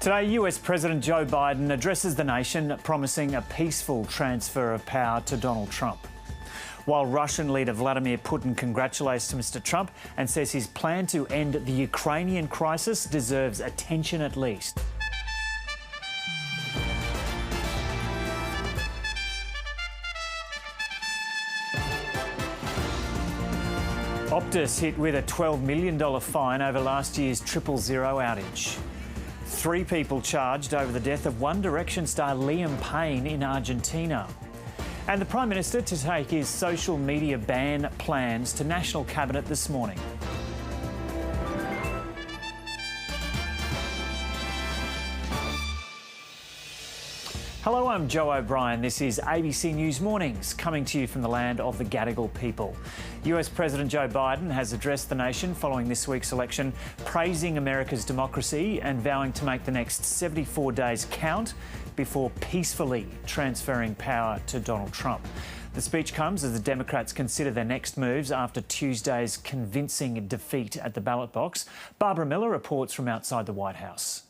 Today, US President Joe Biden addresses the nation, promising a peaceful transfer of power to Donald Trump. While Russian leader Vladimir Putin congratulates Mr. Trump and says his plan to end the Ukrainian crisis deserves attention at least. Optus hit with a $12 million fine over last year's 000 outage. 3 people charged over the death of One Direction star Liam Payne in Argentina. And the Prime Minister to take his social media ban plans to National Cabinet this morning. Hello, I'm Joe O'Brien. This is ABC News Mornings, coming to you from the land of the Gadigal people. US President Joe Biden has addressed the nation following this week's election, praising America's democracy and vowing to make the next 74 days count before peacefully transferring power to Donald Trump. The speech comes as the Democrats consider their next moves after Tuesday's convincing defeat at the ballot box. Barbara Miller reports from outside the White House.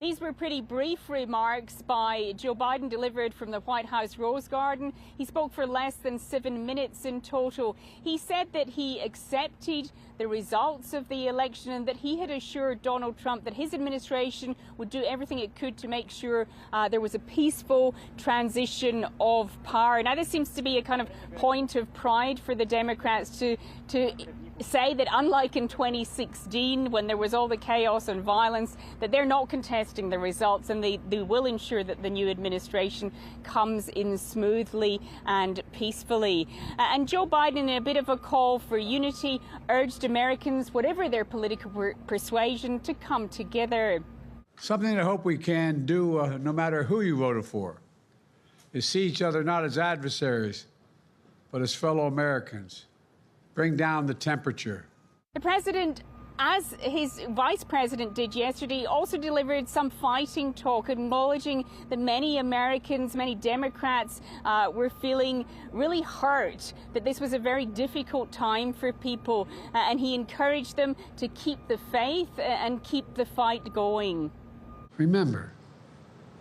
These were pretty brief remarks by Joe Biden delivered from the White House Rose Garden. He spoke for less than 7 minutes in total. He said that he accepted the results of the election and that he had assured Donald Trump that his administration would do everything it could to make sure there was a peaceful transition of power. Now, this seems to be a kind of point of pride for the Democrats to say that, unlike in 2016 when there was all the chaos and violence, that they're not contesting the results and they will ensure that the new administration comes in smoothly and peacefully. And Joe Biden, in a bit of a call for unity, urged Americans, whatever their political persuasion, to come together. Something I hope we can do, no matter who you voted for, is see each other not as adversaries, but as fellow Americans. Bring down the temperature. The president, as his vice president did yesterday, also delivered some fighting talk, acknowledging that many Americans, many Democrats were feeling really hurt, that this was a very difficult time for people, and he encouraged them to keep the faith and keep the fight going. Remember,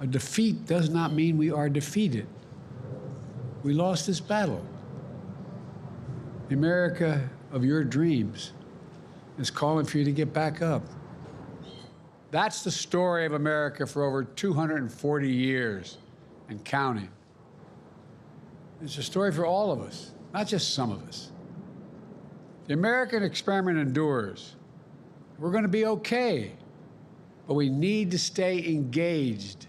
a defeat does not mean we are defeated. We lost this battle. The America of your dreams is calling for you to get back up. That's the story of America for over 240 years and counting. It's a story for all of us, not just some of us. The American experiment endures. We're going to be okay, but we need to stay engaged.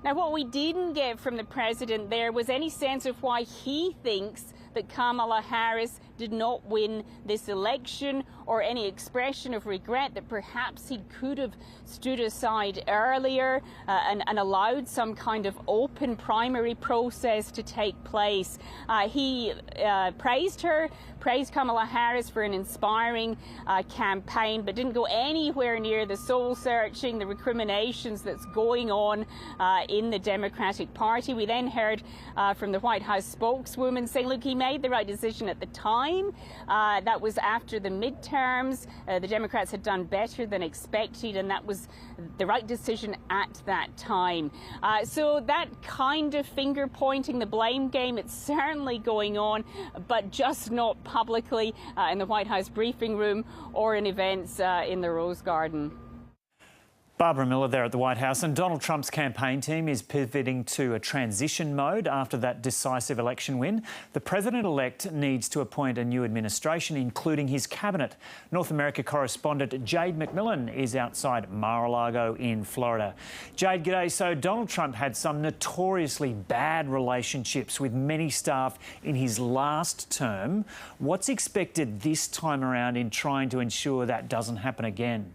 Now, what we didn't get from the president there was any sense of why he thinks that Kamala Harris did not win this election, or any expression of regret that perhaps he could have stood aside earlier and allowed some kind of open primary process to take place. He praised Kamala Harris for an inspiring campaign, but didn't go anywhere near the soul-searching, the recriminations that's going on in the Democratic Party. We then heard from the White House spokeswoman saying, look, he made the right decision at the time. That was after the midterms. The Democrats had done better than expected, and that was the right decision at that time. So that kind of finger pointing, the blame game, it's certainly going on, but just not publicly in the White House briefing room or in events in the Rose Garden. Barbara Miller there at the White House. And Donald Trump's campaign team is pivoting to a transition mode after that decisive election win. The president-elect needs to appoint a new administration, including his cabinet. North America correspondent Jade McMillan is outside Mar-a-Lago in Florida. Jade, g'day. So Donald Trump had some notoriously bad relationships with many staff in his last term. What's expected this time around in trying to ensure that doesn't happen again?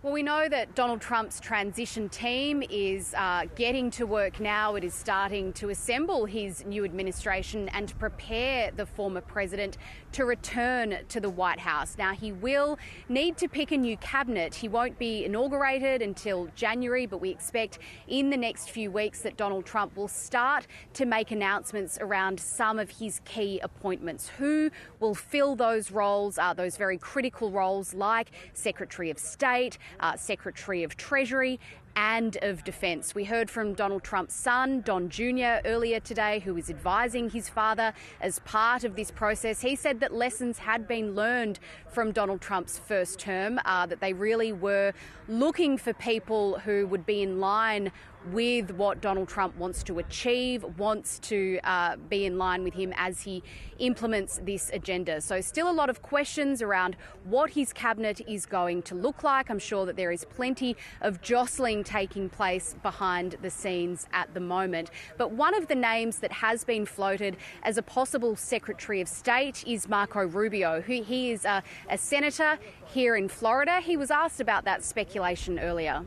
Well, we know that Donald Trump's transition team is getting to work now. It is starting to assemble his new administration and to prepare the former president to return to the White House. Now, he will need to pick a new cabinet. He won't be inaugurated until January, but we expect in the next few weeks that Donald Trump will start to make announcements around some of his key appointments. Who will fill those roles, those very critical roles like Secretary of State, Secretary of Treasury and of Defence. We heard from Donald Trump's son, Don Jr., earlier today, who is advising his father as part of this process. He said that lessons had been learned from Donald Trump's first term, that they really were looking for people who would be in line with what Donald Trump wants to achieve, wants to be in line with him as he implements this agenda. So still a lot of questions around what his cabinet is going to look like. I'm sure that there is plenty of jostling taking place behind the scenes at the moment. But one of the names that has been floated as a possible Secretary of State is Marco Rubio, he is a senator here in Florida. He was asked about that speculation earlier.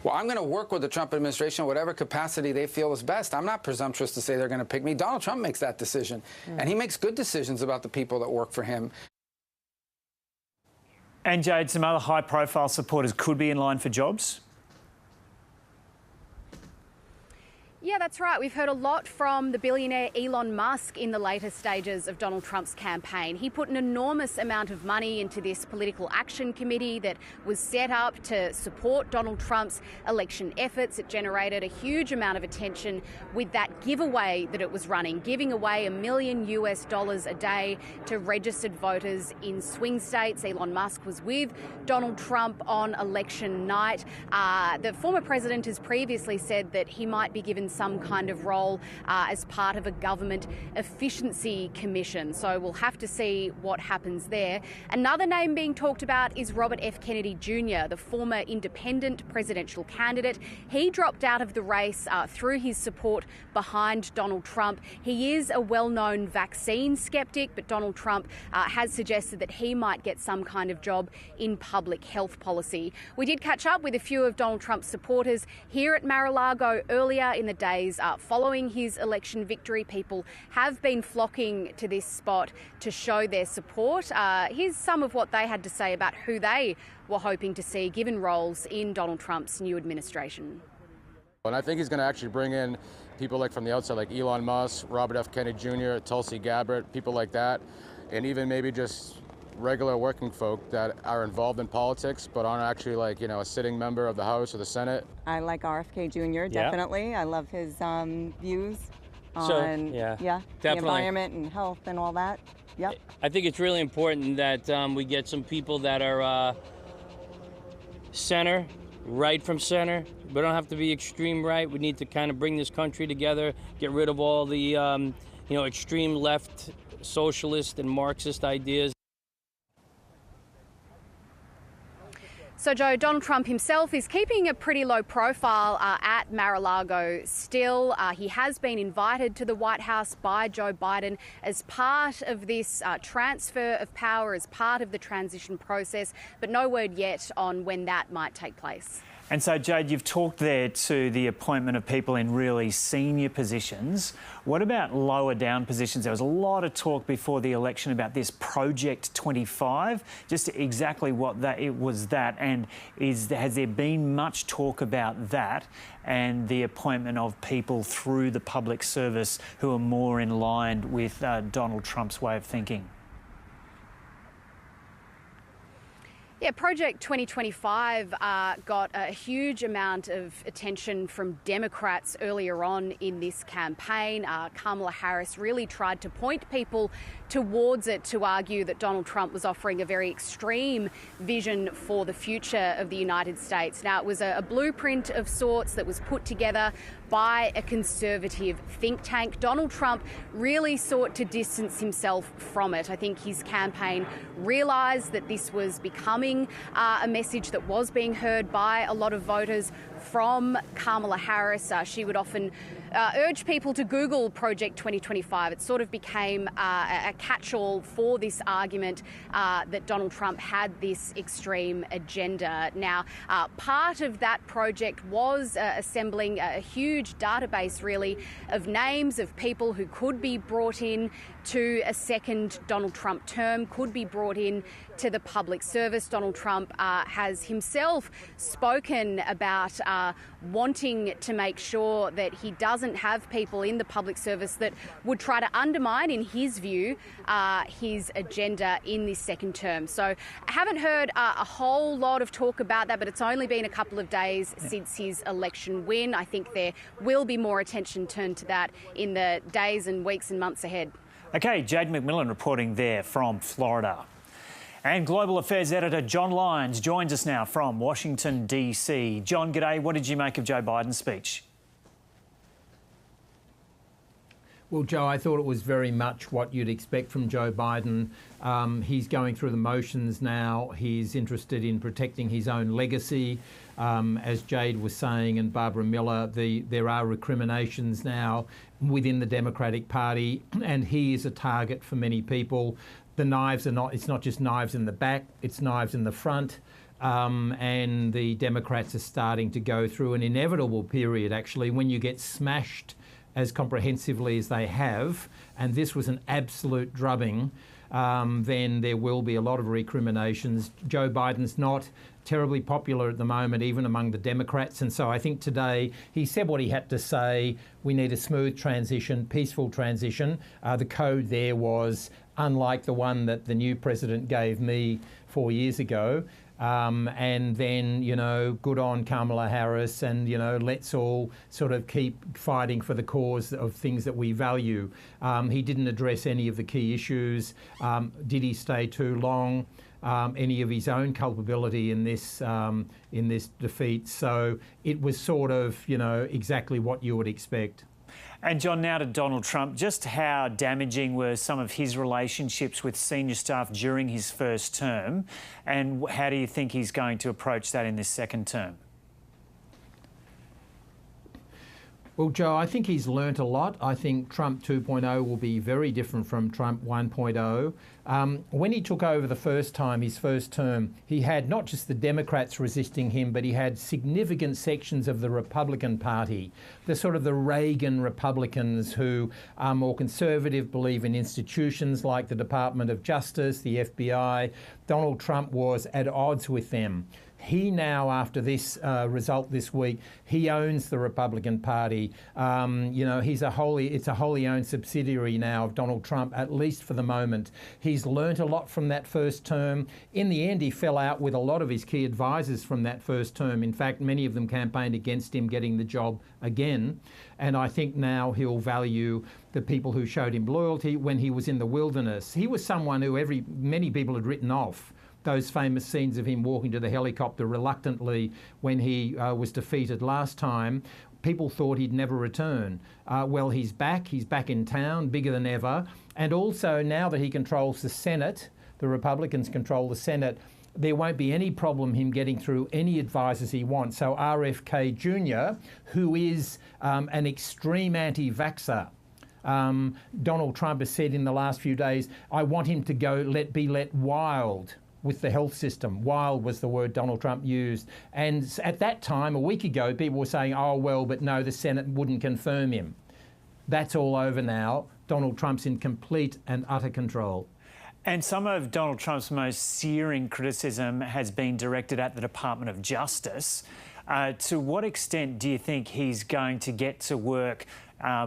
Well, I'm going to work with the Trump administration in whatever capacity they feel is best. I'm not presumptuous to say they're going to pick me. Donald Trump makes that decision, and he makes good decisions about the people that work for him. And Jade, some other high-profile supporters could be in line for jobs? Yeah, that's right. We've heard a lot from the billionaire Elon Musk in the later stages of Donald Trump's campaign. He put an enormous amount of money into this political action committee that was set up to support Donald Trump's election efforts. It generated a huge amount of attention with that giveaway that it was running, giving away $1 million a day to registered voters in swing states. Elon Musk was with Donald Trump on election night. The former president has previously said that he might be given some kind of role as part of a government efficiency commission. So we'll have to see what happens there. Another name being talked about is Robert F. Kennedy Jr., the former independent presidential candidate. He dropped out of the race through his support behind Donald Trump. He is a well-known vaccine skeptic, but Donald Trump has suggested that he might get some kind of job in public health policy. We did catch up with a few of Donald Trump's supporters here at Mar-a-Lago earlier in the days following his election victory. People have been flocking to this spot to show their support. Here's some of what they had to say about who they were hoping to see given roles in Donald Trump's new administration. And I think he's going to actually bring in people like from the outside, like Elon Musk, Robert F. Kennedy Jr., Tulsi Gabbard, people like that, and even maybe just regular working folk that are involved in politics but aren't actually a sitting member of the House or the Senate. I like RFK Jr. definitely. I love his views on the environment and health and all that. Yep. I think it's really important that we get some people that are center, right from center. We don't have to be extreme right. We need to kind of bring this country together, get rid of all the extreme left socialist and Marxist ideas. So, Joe, Donald Trump himself is keeping a pretty low profile at Mar-a-Lago still. He has been invited to the White House by Joe Biden as part of this transfer of power, as part of the transition process, but no word yet on when that might take place. And so, Jade, you've talked there to the appointment of people in really senior positions. What about lower down positions? There was a lot of talk before the election about this Project 25, just exactly what that it was that, and has there been much talk about that and the appointment of people through the public service who are more in line with Donald Trump's way of thinking? Yeah, Project 2025 got a huge amount of attention from Democrats earlier on in this campaign. Kamala Harris really tried to point people towards it to argue that Donald Trump was offering a very extreme vision for the future of the United States. Now, it was a blueprint of sorts that was put together by a conservative think tank. Donald Trump really sought to distance himself from it. I think his campaign realised that this was becoming a message that was being heard by a lot of voters from Kamala Harris. She would often urge people to Google Project 2025. It sort of became a catch-all for this argument that Donald Trump had this extreme agenda. Now, part of that project was assembling a huge database, really, of names of people who could be brought in to a second Donald Trump term, could be brought in to the public service. Donald Trump has himself spoken about wanting to make sure that he doesn't have people in the public service that would try to undermine, in his view, his agenda in this second term. So I haven't heard a whole lot of talk about that, but it's only been a couple of days since his election win. I think there will be more attention turned to that in the days and weeks and months ahead. OK, Jade McMillan reporting there from Florida. And Global Affairs Editor John Lyons joins us now from Washington, D.C. John, g'day. What did you make of Joe Biden's speech? Well, Joe, I thought it was very much what you'd expect from Joe Biden. He's going through the motions now. He's interested in protecting his own legacy. As Jade was saying, and Barbara Miller, there are recriminations now within the Democratic Party, and he is a target for many people. The knives are not, it's not just knives in the back, it's knives in the front. And the Democrats are starting to go through an inevitable period, actually, when you get smashed as comprehensively as they have, and this was an absolute drubbing, then there will be a lot of recriminations. Joe Biden's not terribly popular at the moment, even among the Democrats, and so I think today he said what he had to say. We need a smooth transition, peaceful transition. The code there was unlike the one that the new president gave me 4 years ago. And then, you know, good on Kamala Harris, and, you know, let's all sort of keep fighting for the cause of things that we value. He didn't address any of the key issues. Did he stay too long? Any of his own culpability in this defeat? So it was sort of, you know, exactly what you would expect. And John, now to Donald Trump, just how damaging were some of his relationships with senior staff during his first term, and how do you think he's going to approach that in this second term? Well, Joe, I think he's learnt a lot. I think Trump 2.0 will be very different from Trump 1.0. When he took over the first time, his first term, he had not just the Democrats resisting him, but he had significant sections of the Republican Party, the sort of the Reagan Republicans who are more conservative, believe in institutions like the Department of Justice, the FBI. Donald Trump was at odds with them. He now, after this result this week, he owns the Republican Party. You know, it's a wholly owned subsidiary now of Donald Trump, at least for the moment. He's learnt a lot from that first term. In the end, he fell out with a lot of his key advisors from that first term. In fact, many of them campaigned against him getting the job again. And I think now he'll value the people who showed him loyalty when he was in the wilderness. He was someone who many people had written off. Those famous scenes of him walking to the helicopter reluctantly when he was defeated last time, people thought he'd never return. Well, he's back in town, bigger than ever. And also, now that he controls the Senate, the Republicans control the Senate, there won't be any problem him getting through any advisors he wants. So RFK Jr., who is an extreme anti-vaxxer, Donald Trump has said in the last few days, I want him to be let wild with the health system. Wild was the word Donald Trump used. And at that time, a week ago, people were saying, oh, well, but no, the Senate wouldn't confirm him. That's all over now. Donald Trump's in complete and utter control. And some of Donald Trump's most searing criticism has been directed at the Department of Justice. To what extent do you think he's going to get to work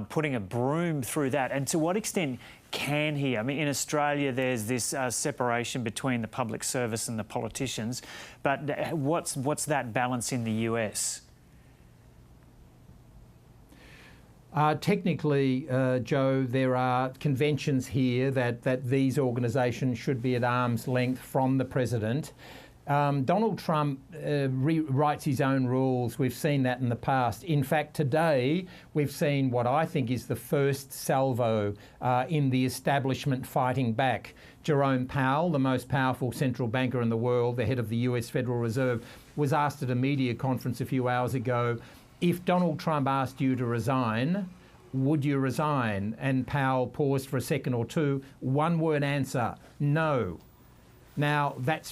putting a broom through that? And to what extent can he? I mean, in Australia, there's this separation between the public service and the politicians. But what's that balance in the US? Technically, Joe, there are conventions here that these organisations should be at arm's length from the president. Donald Trump rewrites his own rules. We've seen that in the past. In fact, today we've seen what I think is the first salvo in the establishment fighting back. Jerome Powell, the most powerful central banker in the world, the head of the US Federal Reserve, was asked at a media conference a few hours ago, if Donald Trump asked you to resign, would you resign? And Powell paused for a second or two. One-word answer, no. Now, that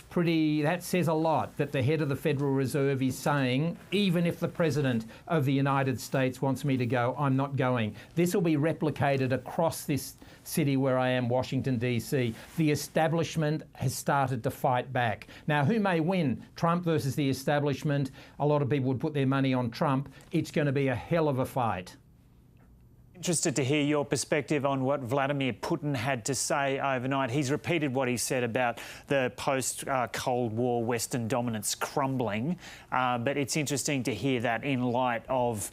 says a lot, that the head of the Federal Reserve is saying, even if the President of the United States wants me to go, I'm not going. This will be replicated across this city where I am, Washington, D.C. The establishment has started to fight back. Now, who may win? Trump versus the establishment? A lot of people would put their money on Trump. It's going to be a hell of a fight. Interested to hear your perspective on what Vladimir Putin had to say overnight. He's repeated what he said about the post-Cold War Western dominance crumbling, but it's interesting to hear that in light of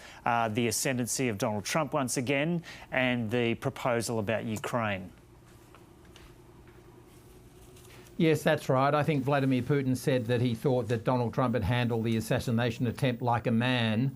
the ascendancy of Donald Trump once again and the proposal about Ukraine. Yes, that's right. I think Vladimir Putin said that he thought that Donald Trump had handled the assassination attempt like a man.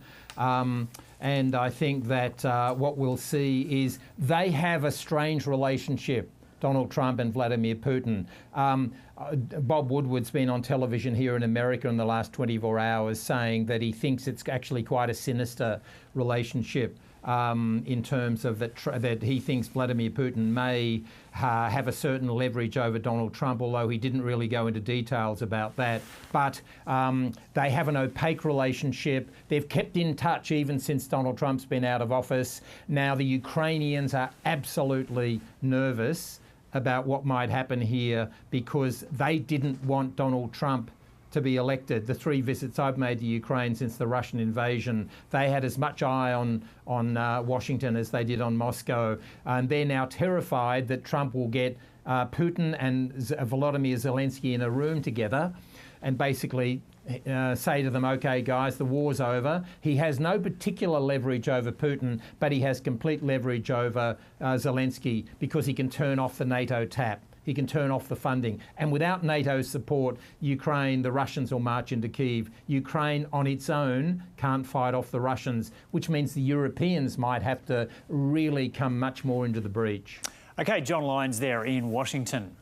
And I think that what we'll see is they have a strange relationship, Donald Trump and Vladimir Putin. Bob Woodward's been on television here in America in the last 24 hours saying that he thinks it's actually quite a sinister relationship. In terms of that he thinks Vladimir Putin may have a certain leverage over Donald Trump, although he didn't really go into details about that. But they have an opaque relationship. They've kept in touch even since Donald Trump's been out of office. Now the Ukrainians are absolutely nervous about what might happen here because they didn't want Donald Trump to be elected. The 3 visits I've made to Ukraine since the Russian invasion, they had as much eye on Washington as they did on Moscow. And they're now terrified that Trump will get Putin and Volodymyr Zelensky in a room together and basically say to them, OK, guys, the war's over. He has no particular leverage over Putin, but he has complete leverage over Zelensky because he can turn off the NATO tap. He can turn off the funding. And without NATO's support, Ukraine, the Russians will march into Kyiv. Ukraine on its own can't fight off the Russians, which means the Europeans might have to really come much more into the breach. OK, John Lyons there in Washington.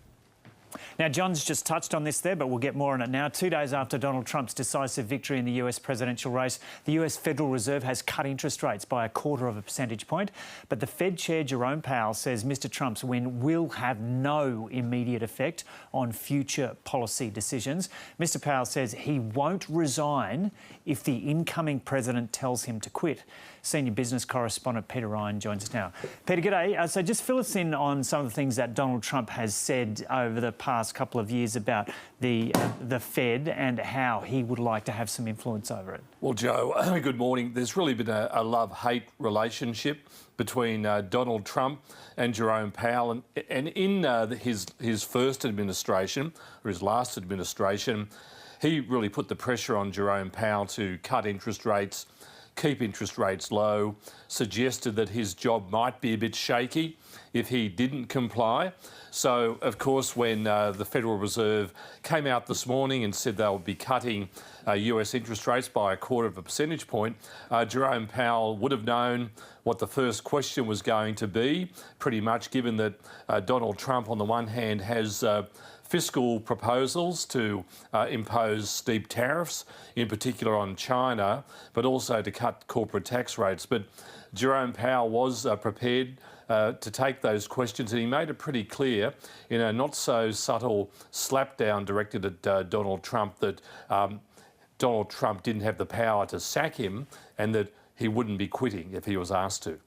Now, John's just touched on this there, but we'll get more on it now. 2 days after Donald Trump's decisive victory in the US presidential race, the US Federal Reserve has cut interest rates by 1/4 percentage point. But the Fed Chair Jerome Powell says Mr Trump's win will have no immediate effect on future policy decisions. Mr Powell says he won't resign if the incoming president tells him to quit. Senior business correspondent Peter Ryan joins us now. Peter, g'day. So just fill us in on some of the things that Donald Trump has said over the past couple of years about the Fed and how he would like to have some influence over it. Well, Joe, good morning. There's really been a love-hate relationship between Donald Trump and Jerome Powell. And in his first administration, or his last administration, he really put the pressure on Jerome Powell to cut interest rates, keep interest rates low, suggested that his job might be a bit shaky if he didn't comply. So, of course, when the Federal Reserve came out this morning and said they would be cutting US interest rates by 1/4 percentage point, Jerome Powell would have known what the first question was going to be, pretty much, given that Donald Trump, on the one hand, has fiscal proposals to impose steep tariffs, in particular on China, but also to cut corporate tax rates. But Jerome Powell was prepared to take those questions, and he made it pretty clear in a not so subtle slapdown directed at Donald Trump that Donald Trump didn't have the power to sack him and that he wouldn't be quitting if he was asked to.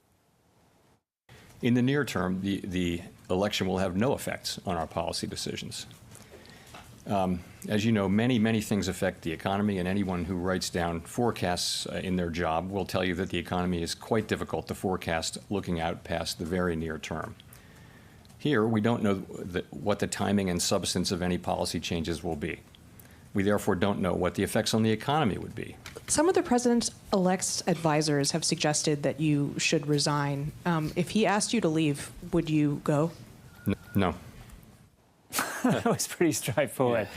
In the near term, the election will have no effects on our policy decisions. As you know, many things affect the economy, and anyone who writes down forecasts in their job will tell you that the economy is quite difficult to forecast looking out past the very near term. Here, we don't know what the timing and substance of any policy changes will be. We therefore don't know what the effects on the economy would be. Some of the president-elect's advisors have suggested that you should resign. If he asked you to leave, would you go? No. That was pretty straightforward.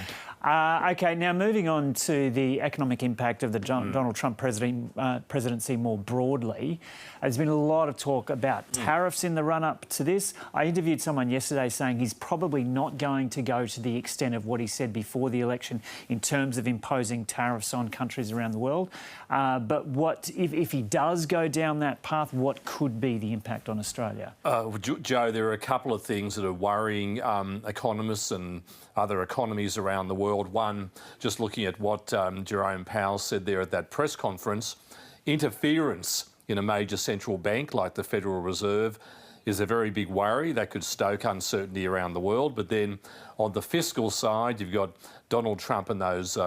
OK, now moving on to the economic impact of the Donald Trump presidency more broadly. There's been a lot of talk about tariffs in the run-up to this. I interviewed someone yesterday saying he's probably not going to go to the extent of what he said before the election in terms of imposing tariffs on countries around the world. But what if he does go down that path, what could be the impact on Australia? Joe, there are a couple of things that are worrying economists and other economies around the world. One, just looking at what Jerome Powell said there at that press conference, interference in a major central bank like the Federal Reserve is a very big worry. That could stoke uncertainty around the world. But then on the fiscal side, you've got Donald Trump and those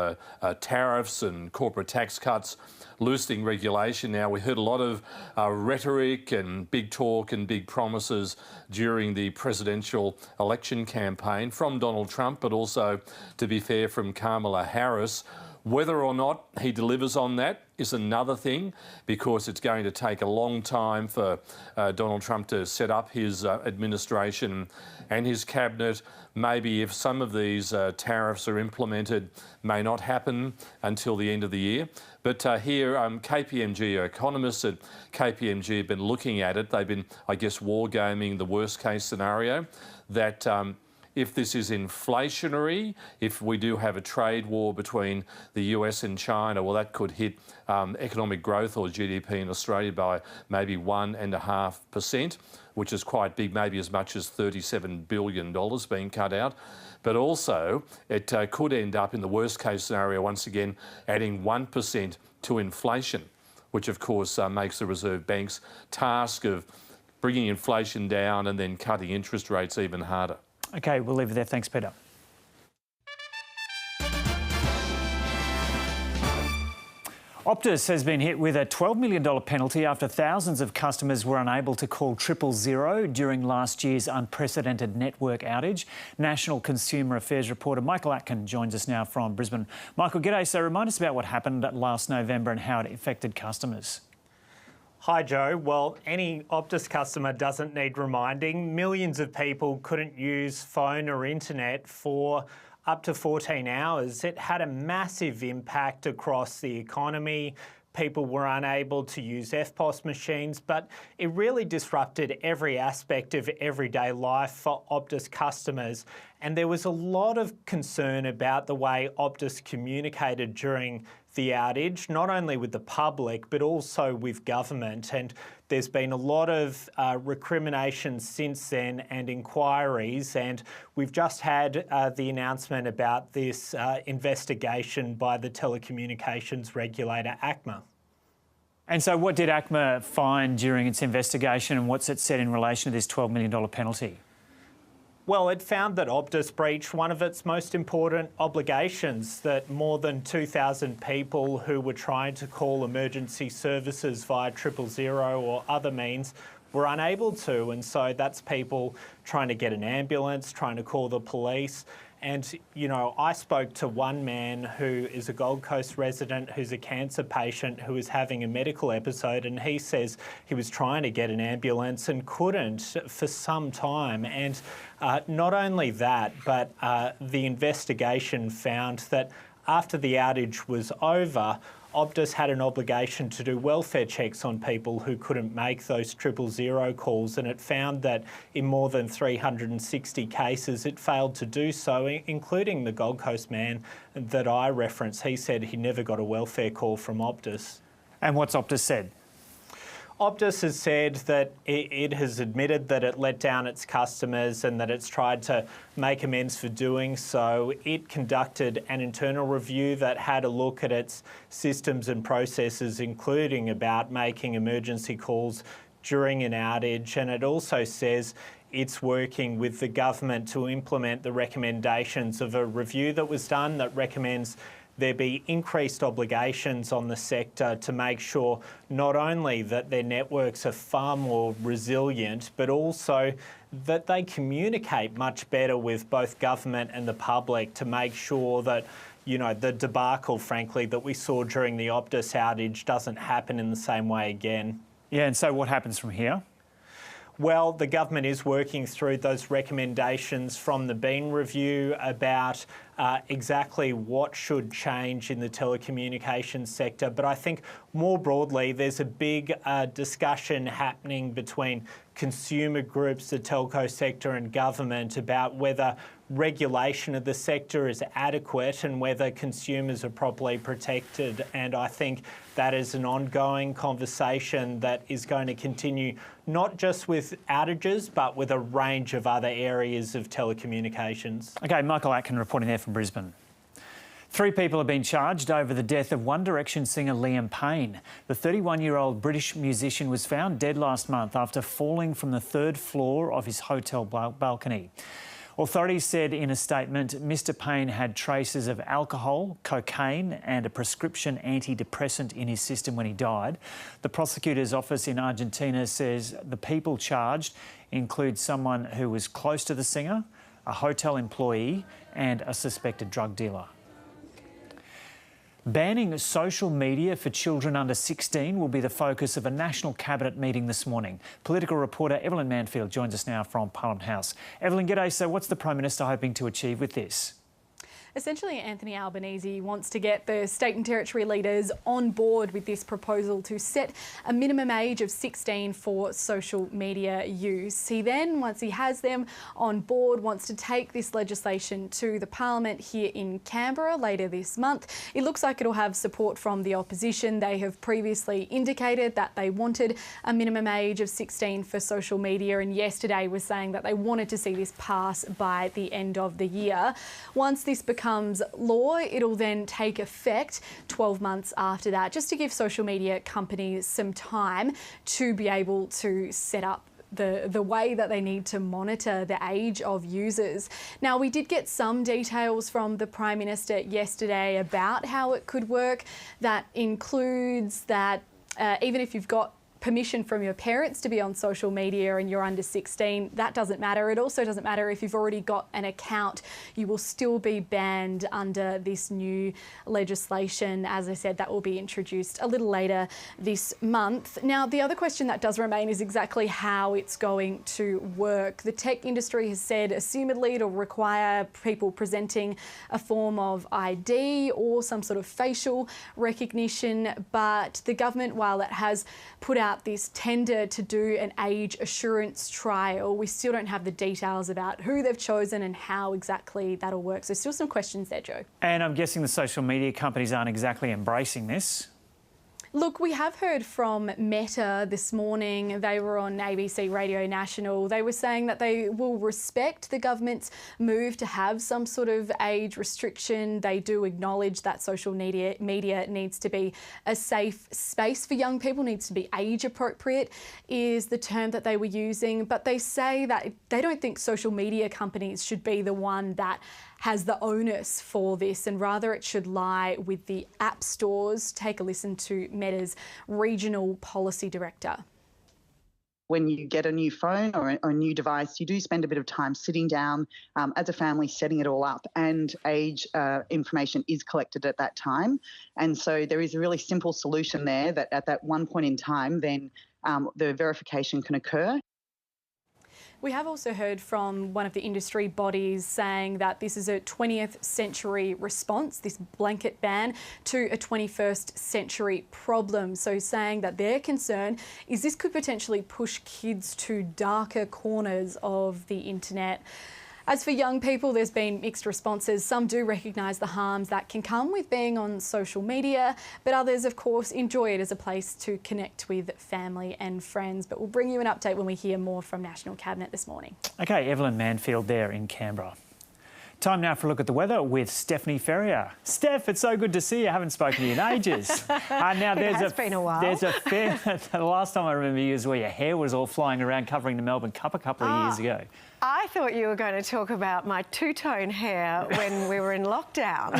tariffs and corporate tax cuts, loosening regulation. Now, we heard a lot of rhetoric and big talk and big promises during the presidential election campaign from Donald Trump, but also, to be fair, from Kamala Harris. Whether or not he delivers on that is another thing, because it's going to take a long time for Donald Trump to set up his administration and his cabinet. Maybe if some of these tariffs are implemented, may not happen until the end of the year. But here, KPMG economists at KPMG have been looking at it. They've been, I guess, wargaming the worst case scenario that if this is inflationary, if we do have a trade war between the US and China, well, that could hit economic growth or GDP in Australia by maybe 1.5%, which is quite big, maybe as much as $37 billion being cut out. But also, it could end up, in the worst case scenario, once again, adding 1% to inflation, which of course makes the Reserve Bank's task of bringing inflation down and then cutting interest rates even harder. OK, we'll leave it there. Thanks, Peter. Optus has been hit with a $12 million penalty after thousands of customers were unable to call 000 during last year's unprecedented network outage. National Consumer Affairs reporter Michael Atkin joins us now from Brisbane. Michael, g'day. So remind us about what happened last November and how it affected customers. Hi, Joe. Well, any Optus customer doesn't need reminding. Millions of people couldn't use phone or internet for up to 14 hours. It had a massive impact across the economy. People were unable to use EFTPOS machines, but it really disrupted every aspect of everyday life for Optus customers. And there was a lot of concern about the way Optus communicated during the outage, not only with the public, but also with government. And there's been a lot of recriminations since then and inquiries. And we've just had the announcement about this investigation by the telecommunications regulator, ACMA. And so what did ACMA find during its investigation, and what's it said in relation to this $12 million penalty? Well, it found that Optus breached one of its most important obligations, that more than 2,000 people who were trying to call emergency services via 000 or other means were unable to. And so that's people trying to get an ambulance, trying to call the police. And, you know, I spoke to one man who is a Gold Coast resident who's a cancer patient who was having a medical episode, and he says he was trying to get an ambulance and couldn't for some time. And not only that, but the investigation found that after the outage was over, Optus had an obligation to do welfare checks on people who couldn't make those 000 calls, and it found that in more than 360 cases it failed to do so, including the Gold Coast man that I referenced. He said he never got a welfare call from Optus. And what's Optus said? Optus has said that it has admitted that it let down its customers and that it's tried to make amends for doing so. It conducted an internal review that had a look at its systems and processes, including about making emergency calls during an outage. And it also says it's working with the government to implement the recommendations of a review that was done that recommends there be increased obligations on the sector to make sure not only that their networks are far more resilient, but also that they communicate much better with both government and the public to make sure that, you know, the debacle, frankly, that we saw during the Optus outage doesn't happen in the same way again. Yeah, and so what happens from here? Well, the government is working through those recommendations from the Payne review about exactly what should change in the telecommunications sector. But I think more broadly, there's a big discussion happening between consumer groups, the telco sector and government about whether regulation of the sector is adequate and whether consumers are properly protected. And I think that is an ongoing conversation that is going to continue, not just with outages, but with a range of other areas of telecommunications. OK, Michael Atkin reporting there from Brisbane. 3 people have been charged over the death of One Direction singer Liam Payne. The 31-year-old British musician was found dead last month after falling from the 3rd floor of his hotel balcony. Authorities said in a statement Mr Payne had traces of alcohol, cocaine and a prescription antidepressant in his system when he died. The prosecutor's office in Argentina says the people charged include someone who was close to the singer, a hotel employee and a suspected drug dealer. Banning social media for children under 16 will be the focus of a National Cabinet meeting this morning. Political reporter Evelyn Manfield joins us now from Parliament House. Evelyn, g'day. So what's the Prime Minister hoping to achieve with this? Essentially, Anthony Albanese wants to get the state and territory leaders on board with this proposal to set a minimum age of 16 for social media use. He then, once he has them on board, wants to take this legislation to the Parliament here in Canberra later this month. It looks like it'll have support from the opposition. They have previously indicated that they wanted a minimum age of 16 for social media, and yesterday was saying that they wanted to see this pass by the end of the year. Once this becomes law, it'll then take effect 12 months after that, just to give social media companies some time to be able to set up the way that they need to monitor the age of users. Now, we did get some details from the Prime Minister yesterday about how it could work. That includes that even if you've got permission from your parents to be on social media and you're under 16, that doesn't matter. It also doesn't matter if you've already got an account. You will still be banned under this new legislation. As I said, that will be introduced a little later this month. Now, the other question that does remain is exactly how it's going to work. The tech industry has said, assumedly, it'll require people presenting a form of ID or some sort of facial recognition. But the government, while it has put out this tender to do an age assurance trial, we still don't have the details about who they've chosen and how exactly that'll work. So still some questions there, Joe. And I'm guessing the social media companies aren't exactly embracing this. Look, we have heard from Meta this morning. They were on ABC Radio National. They were saying that they will respect the government's move to have some sort of age restriction. They do acknowledge that social media needs to be a safe space for young people, needs to be age appropriate, is the term that they were using. But they say that they don't think social media companies should be the one that has the onus for this, and rather it should lie with the app stores. Take a listen to Meta's Regional Policy Director. When you get a new phone or a new device, you do spend a bit of time sitting down as a family, setting it all up, and age information is collected at that time. And so there is a really simple solution there that at that one point in time, then the verification can occur. We have also heard from one of the industry bodies saying that this is a 20th century response, this blanket ban, to a 21st century problem. So saying that their concern is this could potentially push kids to darker corners of the internet. As for young people, there's been mixed responses. Some do recognise the harms that can come with being on social media, but others, of course, enjoy it as a place to connect with family and friends. But we'll bring you an update when we hear more from National Cabinet this morning. OK, Evelyn Manfield there in Canberra. Time now for a look at the weather with Stephanie Ferrier. Steph, it's so good to see you. I haven't spoken to you in ages. Now, it has been a while. There's a fair... The last time I remember you was where your hair was all flying around covering the Melbourne Cup a couple of years ago. I thought you were going to talk about my two-tone hair when we were in lockdown.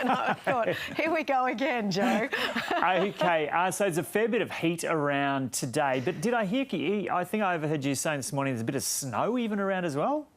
And I thought, here we go again, Joe. OK, so there's a fair bit of heat around today. But did I hear you? I think I overheard you saying this morning there's a bit of snow even around as well?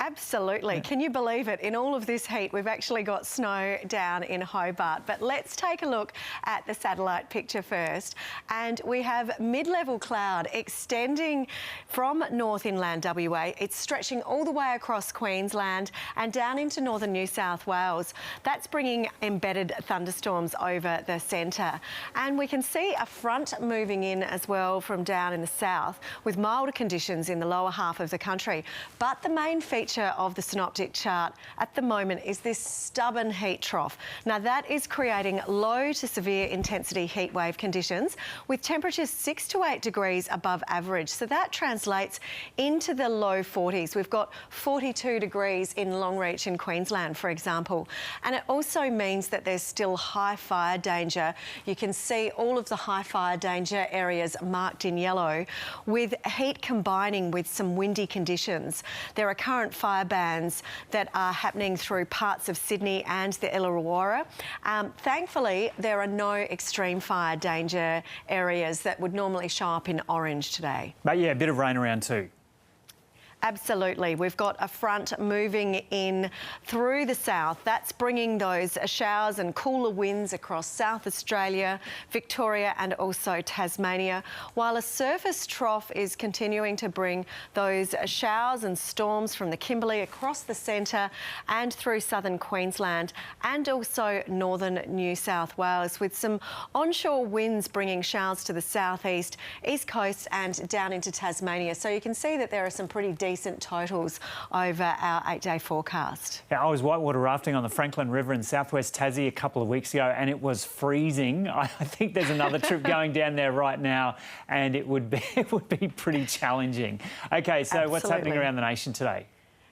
Absolutely. Can you believe it? In all of this heat, we've actually got snow down in Hobart. But let's take a look at the satellite picture first. And we have mid-level cloud extending from North Inland WA. It's stretching all the way across Queensland and down into northern New South Wales. That's bringing embedded thunderstorms over the centre. And we can see a front moving in as well from down in the south with milder conditions in the lower half of the country. But the main feature of the synoptic chart at the moment is this stubborn heat trough. Now that is creating low to severe intensity heat wave conditions with temperatures 6 to 8 degrees above average. So that translates into the low 40s. We've got 42 degrees in Longreach in Queensland, for example. And it also means that there's still high fire danger. You can see all of the high fire danger areas marked in yellow with heat combining with some windy conditions. There are current fire bans that are happening through parts of Sydney and the Illawarra. Thankfully, there are no extreme fire danger areas that would normally show up in orange today. But yeah, a bit of rain around too. Absolutely. We've got a front moving in through the south. That's bringing those showers and cooler winds across South Australia, Victoria and also Tasmania, while a surface trough is continuing to bring those showers and storms from the Kimberley across the centre and through southern Queensland and also northern New South Wales, with some onshore winds bringing showers to the southeast, east coast and down into Tasmania. So you can see that there are some pretty decent totals over our 8-day forecast. Yeah, I was whitewater rafting on the Franklin River in southwest Tassie a couple of weeks ago and it was freezing. I think there's another trip going down there right now and it would be pretty challenging. Okay, so Absolutely. What's happening around the nation today?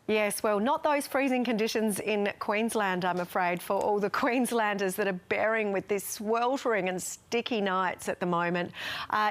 Yes, well, not those freezing conditions in Queensland, I'm afraid, for all the Queenslanders that are bearing with this sweltering and sticky nights at the moment.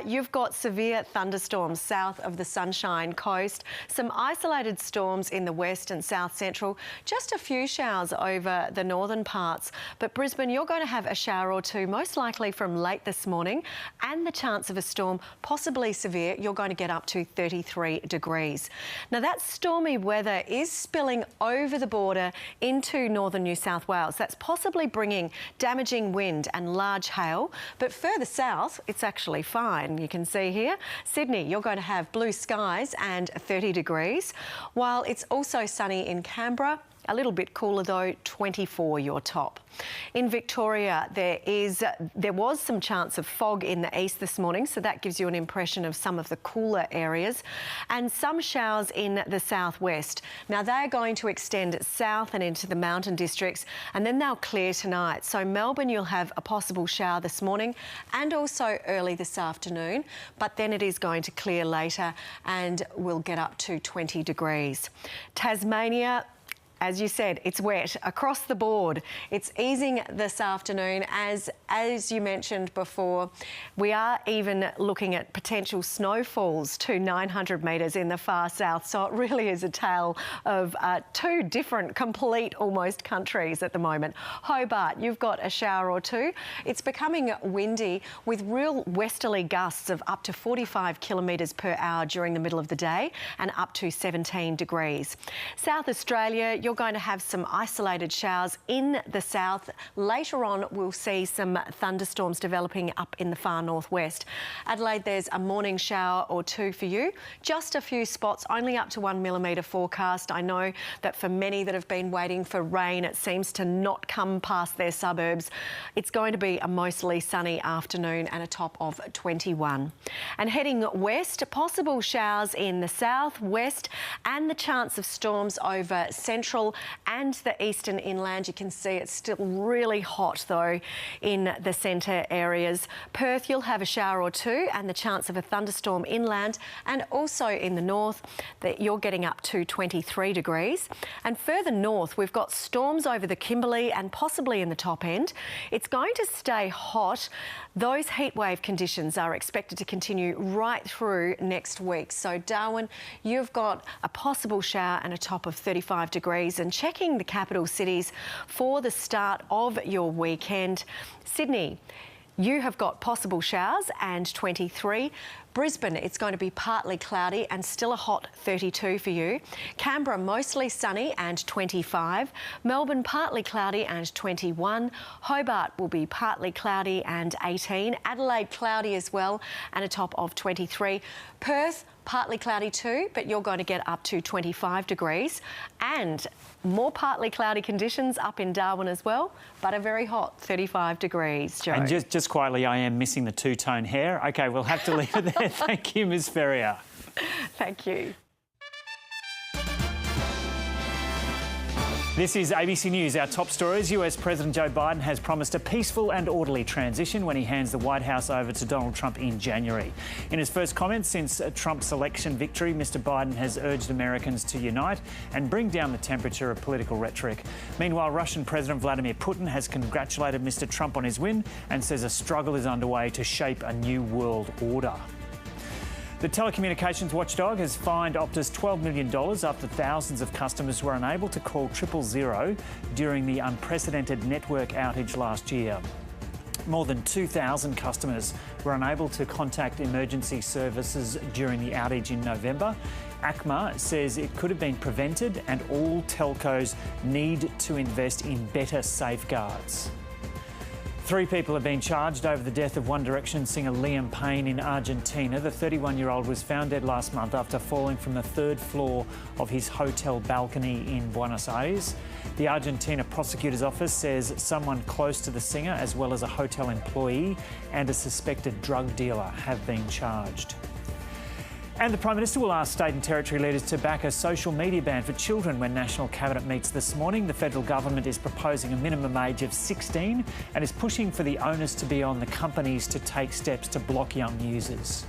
You've got severe thunderstorms south of the Sunshine Coast, some isolated storms in the west and south central, just a few showers over the northern parts. But Brisbane, you're going to have a shower or two, most likely from late this morning, and the chance of a storm, possibly severe. You're going to get up to 33 degrees. Now, that stormy weather is spilling over the border into northern New South Wales. That's possibly bringing damaging wind and large hail, but further south it's actually fine. You can see here, Sydney, you're going to have blue skies and 30 degrees, while it's also sunny in Canberra. A little bit cooler though, 24 your top. In Victoria, there was some chance of fog in the east this morning, so that gives you an impression of some of the cooler areas, and some showers in the southwest. Now they're going to extend south and into the mountain districts, and then they'll clear tonight. So Melbourne, you'll have a possible shower this morning and also early this afternoon, but then it is going to clear later and we'll get up to 20 degrees. Tasmania, as you said, it's wet across the board. It's easing this afternoon, as you mentioned before. We are even looking at potential snowfalls to 900 metres in the far south. So it really is a tale of two different, complete almost countries at the moment. Hobart, you've got a shower or two. It's becoming windy with real westerly gusts of up to 45 kilometres per hour during the middle of the day and up to 17 degrees. South Australia, you're going to have some isolated showers in the south. Later on, we'll see some thunderstorms developing up in the far northwest. Adelaide, there's a morning shower or two for you. Just a few spots, only up to 1 millimetre forecast. I know that for many that have been waiting for rain, it seems to not come past their suburbs. It's going to be a mostly sunny afternoon and a top of 21. And heading west, possible showers in the south, west, and the chance of storms over central and the eastern inland. You can see it's still really hot though in the centre areas. Perth, you'll have a shower or two and the chance of a thunderstorm inland, and also in the north that you're getting up to 23 degrees. And further north, we've got storms over the Kimberley and possibly in the top end. It's going to stay hot. Those heatwave conditions are expected to continue right through next week. So Darwin, you've got a possible shower and a top of 35 degrees. And checking the capital cities for the start of your weekend. Sydney, You have got possible showers and 23. Brisbane, it's going to be partly cloudy and still a hot 32 for you. Canberra, mostly sunny and 25. Melbourne, partly cloudy and 21. Hobart will be partly cloudy and 18. Adelaide, cloudy as well and a top of 23. Perth, partly cloudy too, but you're going to get up to 25 degrees. And more partly cloudy conditions up in Darwin as well, but a very hot 35 degrees, Joe. And just quietly, I am missing the two-tone hair. OK, we'll have to leave it there. Thank you, Ms Ferrier. Thank you. This is ABC News. Our top stories. US President Joe Biden has promised a peaceful and orderly transition when he hands the White House over to Donald Trump in January. In his first comments since Trump's election victory, Mr Biden has urged Americans to unite and bring down the temperature of political rhetoric. Meanwhile, Russian President Vladimir Putin has congratulated Mr Trump on his win and says a struggle is underway to shape a new world order. The telecommunications watchdog has fined Optus $12 million after thousands of customers were unable to call 000 during the unprecedented network outage last year. More than 2,000 customers were unable to contact emergency services during the outage in November. ACMA says it could have been prevented and all telcos need to invest in better safeguards. 3 people have been charged over the death of One Direction singer Liam Payne in Argentina. The 31-year-old was found dead last month after falling from the 3rd floor of his hotel balcony in Buenos Aires. The Argentina prosecutor's office says someone close to the singer, as well as a hotel employee and a suspected drug dealer, have been charged. And the Prime Minister will ask state and territory leaders to back a social media ban for children when National Cabinet meets this morning. The federal government is proposing a minimum age of 16 and is pushing for the onus to be on the companies to take steps to block young users.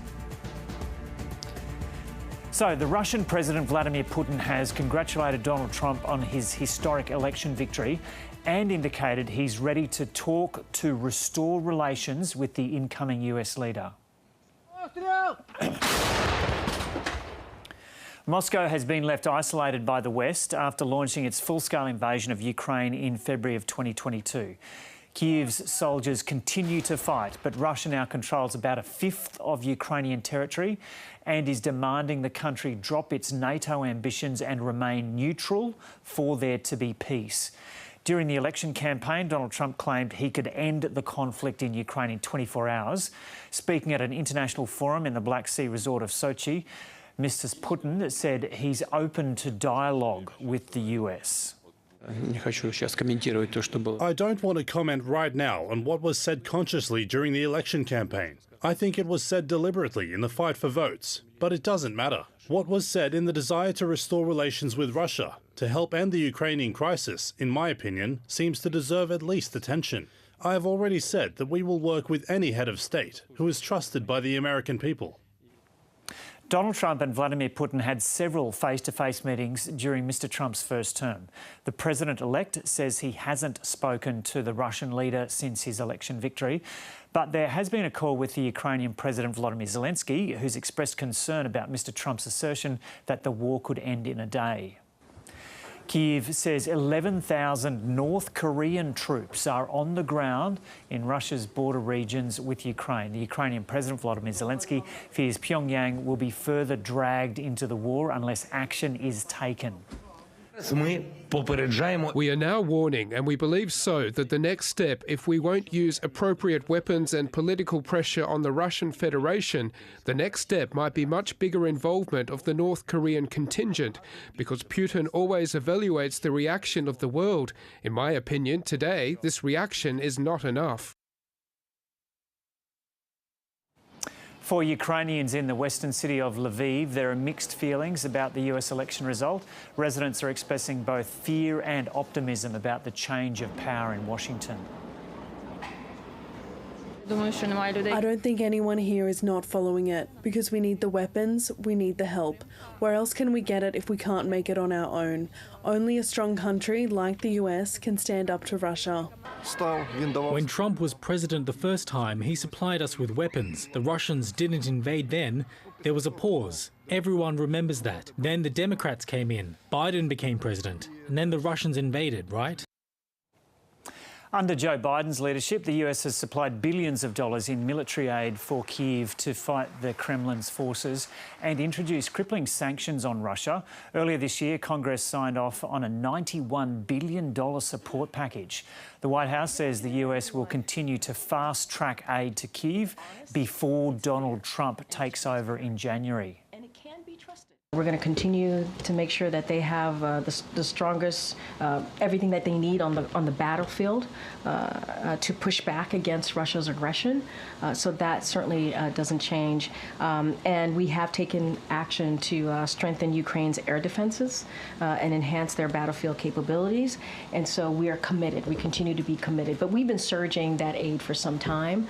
So, the Russian President Vladimir Putin has congratulated Donald Trump on his historic election victory and indicated he's ready to talk to restore relations with the incoming US leader. Moscow has been left isolated by the West after launching its full-scale invasion of Ukraine in February of 2022. Kiev's soldiers continue to fight, but Russia now controls about 1/5 of Ukrainian territory and is demanding the country drop its NATO ambitions and remain neutral for there to be peace. During the election campaign, Donald Trump claimed he could end the conflict in Ukraine in 24 hours. Speaking at an international forum in the Black Sea resort of Sochi, Mr Putin said he's open to dialogue with the US. I don't want to comment right now on what was said consciously during the election campaign. I think it was said deliberately in the fight for votes, but it doesn't matter. What was said in the desire to restore relations with Russia to help end the Ukrainian crisis, in my opinion, seems to deserve at least attention. I have already said that we will work with any head of state who is trusted by the American people. Donald Trump and Vladimir Putin had several face-to-face meetings during Mr Trump's first term. The president-elect says he hasn't spoken to the Russian leader since his election victory, but there has been a call with the Ukrainian President Volodymyr Zelensky, who's expressed concern about Mr Trump's assertion that the war could end in a day. Kyiv says 11,000 North Korean troops are on the ground in Russia's border regions with Ukraine. The Ukrainian President Volodymyr Zelensky fears Pyongyang will be further dragged into the war unless action is taken. We are now warning, and we believe so, that the next step, if we won't use appropriate weapons and political pressure on the Russian Federation, the next step might be much bigger involvement of the North Korean contingent, because Putin always evaluates the reaction of the world. In my opinion, today, this reaction is not enough. For Ukrainians in the western city of Lviv, there are mixed feelings about the US election result. Residents are expressing both fear and optimism about the change of power in Washington. I don't think anyone here is not following it, because we need the weapons, we need the help. Where else can we get it if we can't make it on our own? Only a strong country like the US can stand up to Russia. When Trump was president the first time, he supplied us with weapons. The Russians didn't invade then. There was a pause. Everyone remembers that. Then the Democrats came in. Biden became president. And then the Russians invaded, right? Under Joe Biden's leadership, the US has supplied billions of dollars in military aid for Kyiv to fight the Kremlin's forces and introduced crippling sanctions on Russia. Earlier this year, Congress signed off on a $91 billion support package. The White House says the US will continue to fast-track aid to Kyiv before Donald Trump takes over in January. We're going to continue to make sure that they have the strongest, everything that they need on the battlefield to push back against Russia's aggression. So that certainly doesn't change. And we have taken action to strengthen Ukraine's air defenses and enhance their battlefield capabilities. And so we are committed. We continue to be committed. But we've been surging that aid for some time.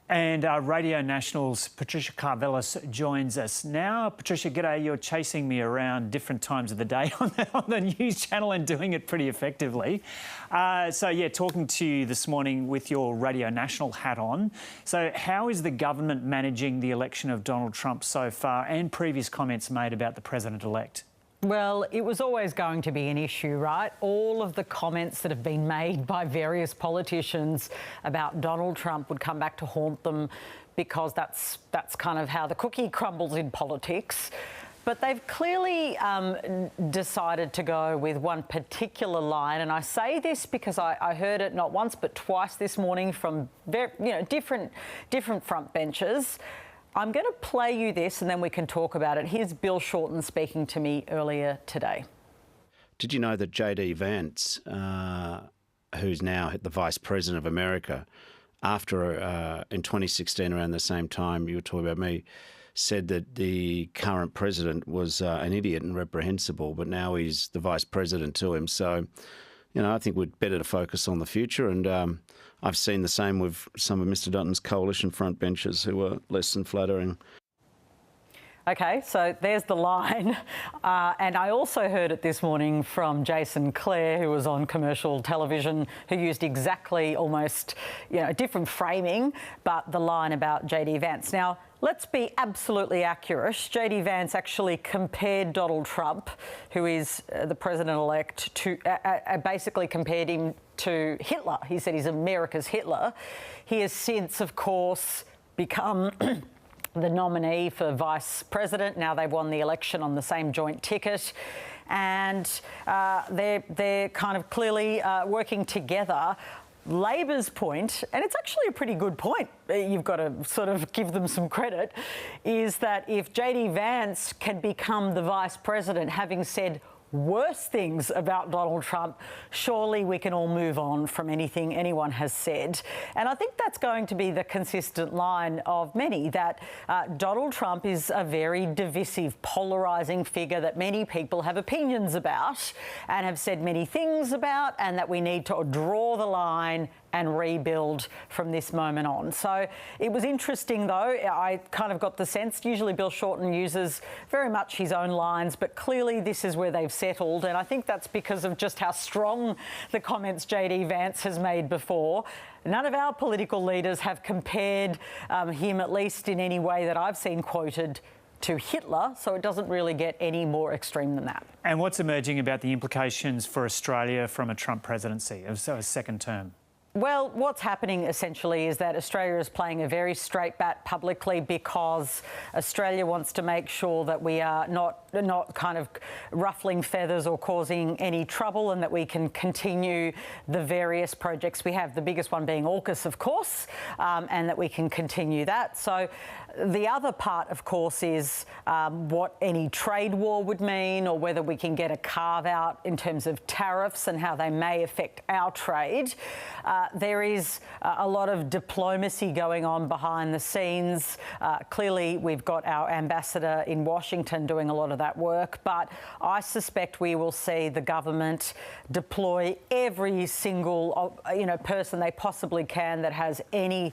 And Radio National's Patricia Karvelis joins us now. Patricia, g'day. You're chasing me around different times of the day on the news channel and doing it pretty effectively. Talking to you this morning with your Radio National hat on. So how is the government managing the election of Donald Trump so far and previous comments made about the president-elect? Well, it was always going to be an issue, right? All of the comments that have been made by various politicians about Donald Trump would come back to haunt them because that's kind of how the cookie crumbles in politics. But they've clearly decided to go with one particular line, and I say this because I heard it not once but twice this morning from different front benches. I'm going to play you this and then we can talk about it. Here's Bill Shorten speaking to me earlier today. Did you know that J.D. Vance, who's now the Vice President of America, after in 2016, around the same time you were talking about me, said that the current president was an idiot and reprehensible, but now he's the Vice President to him. So, I think we're better to focus on the future, and I've seen the same with some of Mr Dutton's coalition front benches who were less than flattering. OK, so there's the line. And I also heard it this morning from Jason Clare, who was on commercial television, who used exactly almost, a different framing, but the line about J.D. Vance. Now, let's be absolutely accurate. J.D. Vance actually compared Donald Trump, who is the president-elect, to basically compared him to Hitler. He said he's America's Hitler. He has since, of course, become the nominee for vice president. Now they've won the election on the same joint ticket, and they're kind of clearly working together. Labor's point, and it's actually a pretty good point, you've got to sort of give them some credit, is that if J.D. Vance can become the vice president, having said worse things about Donald Trump, surely we can all move on from anything anyone has said. And I think that's going to be the consistent line of many, that Donald Trump is a very divisive, polarising figure that many people have opinions about and have said many things about, and that we need to draw the line and rebuild from this moment on. So it was interesting, though. I kind of got the sense, usually Bill Shorten uses very much his own lines, but clearly this is where they've settled. And I think that's because of just how strong the comments J.D. Vance has made before. None of our political leaders have compared him, at least in any way that I've seen quoted, to Hitler, so it doesn't really get any more extreme than that. And what's emerging about the implications for Australia from a Trump presidency, of a second term? Well, what's happening essentially is that Australia is playing a very straight bat publicly because Australia wants to make sure that we are not kind of ruffling feathers or causing any trouble, and that we can continue the various projects we have, the biggest one being AUKUS, of course, and that we can continue that. So the other part, of course, is what any trade war would mean, or whether we can get a carve-out in terms of tariffs and how they may affect our trade. There is a lot of diplomacy going on behind the scenes. Clearly, we've got our ambassador in Washington doing a lot of that work, but I suspect we will see the government deploy every single person they possibly can that has any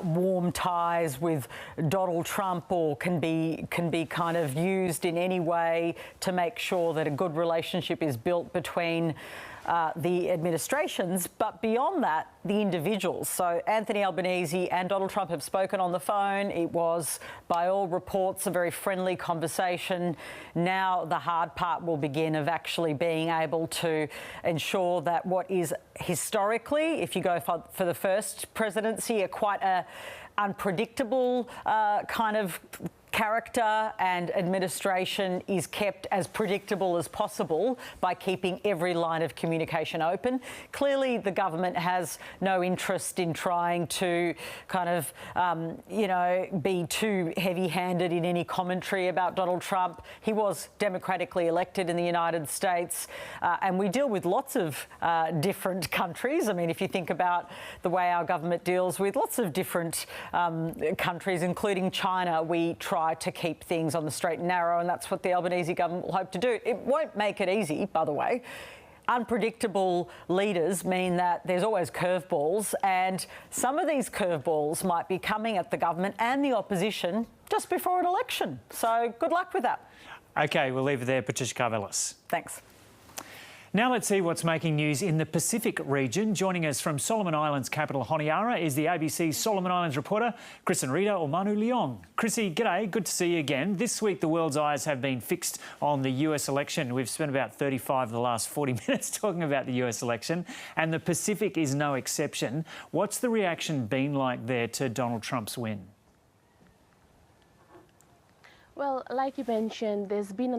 warm ties with Donald Trump or can be kind of used in any way to make sure that a good relationship is built between the administrations, but beyond that, the individuals. So Anthony Albanese and Donald Trump have spoken on the phone. It was, by all reports, a very friendly conversation. now the hard part will begin of actually being able to ensure that what is historically, if you go for the first presidency, quite a unpredictable kind of character and administration is kept as predictable as possible by keeping every line of communication open. Clearly, the government has no interest in trying to kind of, be too heavy-handed in any commentary about Donald Trump. He was democratically elected in the United States, and we deal with lots of different countries. I mean, if you think about the way our government deals with lots of different countries, including China, we try to keep things on the straight and narrow, and that's what the Albanese government will hope to do. It won't make it easy, by the way. Unpredictable leaders mean that there's always curveballs, and some of these curveballs might be coming at the government and the opposition just before an election. So good luck with that. OK, we'll leave it there, Patricia Karvelas. Thanks. Now let's see what's making news in the Pacific region. Joining us from Solomon Islands capital Honiara is the ABC's Solomon Islands reporter, Chris Enrita or Manu Leong. Chrissy, g'day, good to see you again. This week the world's eyes have been fixed on the US election. We've spent about 35 of the last 40 minutes talking about the US election, and the Pacific is no exception. What's the reaction been like there to Donald Trump's win? Well, like you mentioned, there's been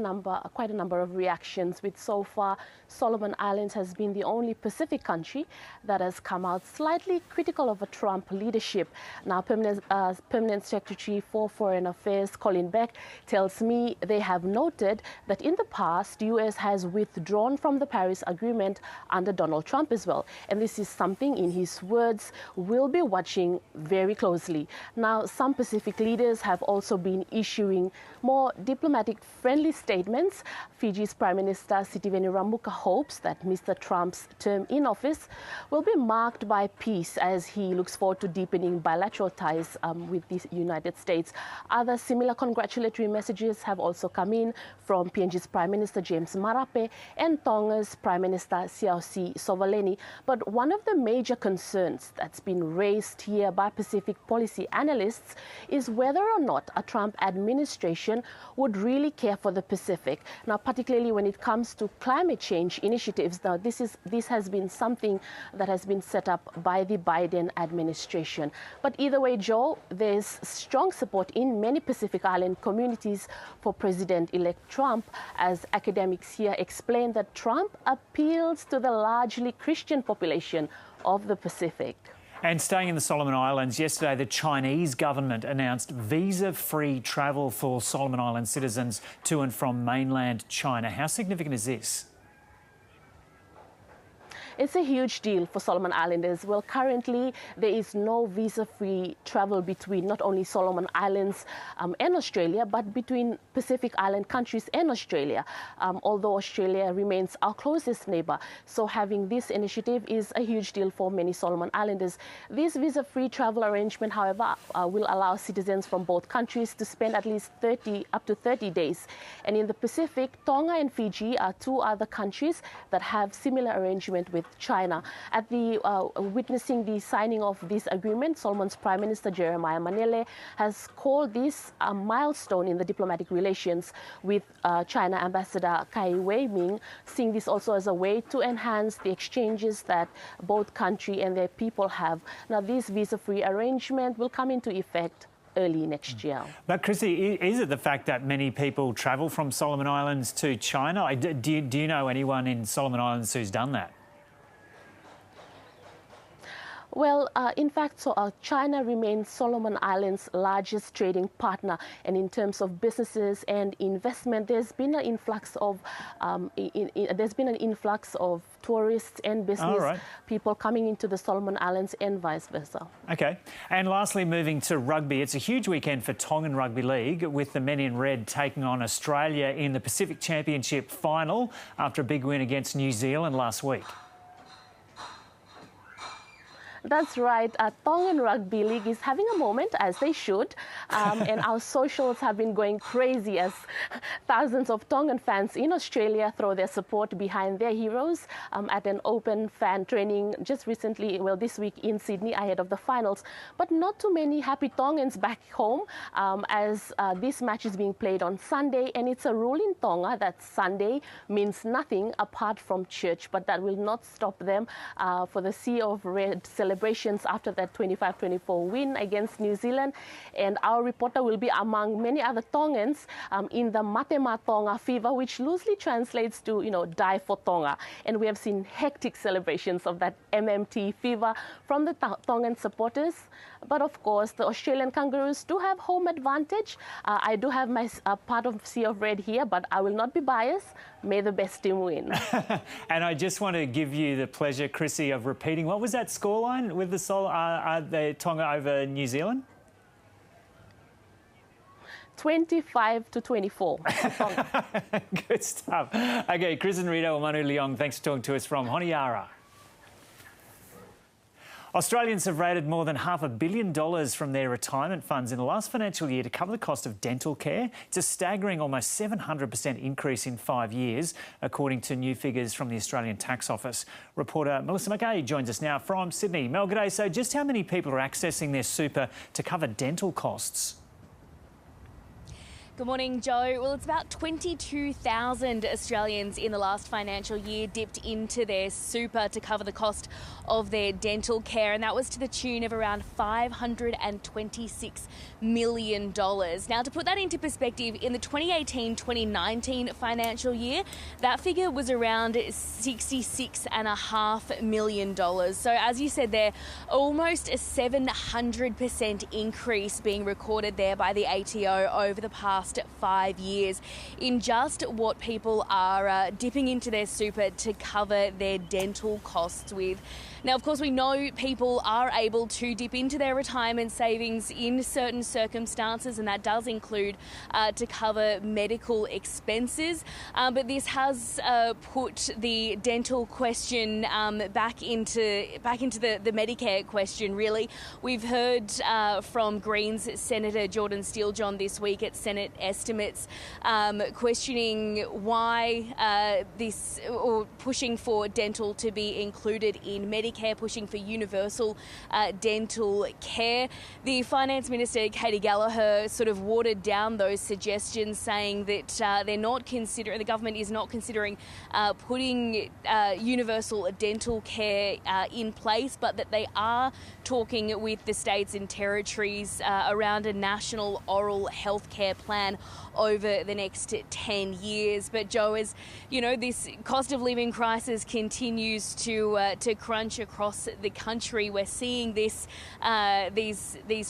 quite a number of reactions, with so far Solomon Islands has been the only Pacific country that has come out slightly critical of a Trump leadership. Now, Permanent Secretary for Foreign Affairs Colin Beck tells me they have noted that in the past, the US has withdrawn from the Paris Agreement under Donald Trump as well. And this is something, in his words, we'll be watching very closely. Now, some Pacific leaders have also been issuing more diplomatic-friendly statements. Fiji's Prime Minister Sitiveni Rabuka hopes that Mr. Trump's term in office will be marked by peace as he looks forward to deepening bilateral ties with the United States. Other similar congratulatory messages have also come in from PNG's Prime Minister James Marape and Tonga's Prime Minister Siausi Sovaleni. But one of the major concerns that's been raised here by Pacific policy analysts is whether or not a Trump administration would really care for the Pacific. Now, particularly when it comes to climate change initiatives. Now, this has been something that has been set up by the Biden administration. But either way, Joe, there's strong support in many Pacific Island communities for President-elect Trump, as academics here explain that Trump appeals to the largely Christian population of the Pacific. And staying in the Solomon Islands, yesterday the Chinese government announced visa-free travel for Solomon Island citizens to and from mainland China. How significant is this? It's a huge deal for Solomon Islanders. Well, currently there is no visa-free travel between not only Solomon Islands and Australia, but between Pacific Island countries and Australia, although Australia remains our closest neighbour. So having this initiative is a huge deal for many Solomon Islanders. This visa-free travel arrangement, however, will allow citizens from both countries to spend at least up to 30 days. And in the Pacific, Tonga and Fiji are two other countries that have similar arrangement with China. At the witnessing the signing of this agreement, Solomon's Prime Minister Jeremiah Manele has called this a milestone in the diplomatic relations with China Ambassador Kai Wei-ming, seeing this also as a way to enhance the exchanges that both country and their people have. Now, this visa-free arrangement will come into effect early next year. But Chrissy, is it the fact that many people travel from Solomon Islands to China? Do you know anyone in Solomon Islands who's done that? Well, in fact, China remains Solomon Islands' largest trading partner, and in terms of businesses and investment, there's been an influx of tourists and business people coming into the Solomon Islands and vice versa. Okay, and lastly, moving to rugby, it's a huge weekend for Tongan Rugby League, with the men in red taking on Australia in the Pacific Championship final after a big win against New Zealand last week. That's right. Tongan Rugby League is having a moment, as they should, and our socials have been going crazy as thousands of Tongan fans in Australia throw their support behind their heroes at an open fan training just recently, well, this week in Sydney ahead of the finals. But not too many happy Tongans back home as this match is being played on Sunday, and it's a rule in Tonga that Sunday means nothing apart from church, but that will not stop them for the Sea of Red celebrations after that 25-24 win against New Zealand. And our reporter will be among many other Tongans in the Matema Tonga fever, which loosely translates to, you know, die for Tonga. And we have seen hectic celebrations of that MMT fever from the Tongan supporters. But of course, the Australian Kangaroos do have home advantage. I do have my part of Sea of Red here, but I will not be biased. May the best team win. And I just want to give you the pleasure, Chrissy, of repeating. What was that scoreline with the Tonga over New Zealand? 25-24. Good stuff. Okay, Chris and Rito, Manu Leong, thanks for talking to us from Honiara. Australians have raided more than $500 million from their retirement funds in the last financial year to cover the cost of dental care. It's a staggering almost 700% increase in 5 years, according to new figures from the Australian Tax Office. Reporter Melissa McKay joins us now from Sydney. Mel, g'day. So just how many people are accessing their super to cover dental costs? Good morning, Joe. Well, it's about 22,000 Australians in the last financial year dipped into their super to cover the cost of their dental care, and that was to the tune of around $526 million. Now, to put that into perspective, in the 2018-2019 financial year, that figure was around $66.5 million. So, as you said there, almost a 700% increase being recorded there by the ATO over the past 5 years in just what people are dipping into their super to cover their dental costs with. Now, of course, we know people are able to dip into their retirement savings in certain circumstances, and that does include to cover medical expenses. But this has put the dental question back into the Medicare question, really. We've heard from Greens Senator Jordan Steele-John this week at Senate Estimates questioning why or pushing for dental to be included in Medicare, pushing for universal dental care. The Finance Minister, Katie Gallagher, sort of watered down those suggestions, saying that the government is not considering putting universal dental care in place, but that they are talking with the states and territories around a national oral health care plan over the next 10 years. But Joe, as you know, this cost of living crisis continues to crunch across the country. We're seeing these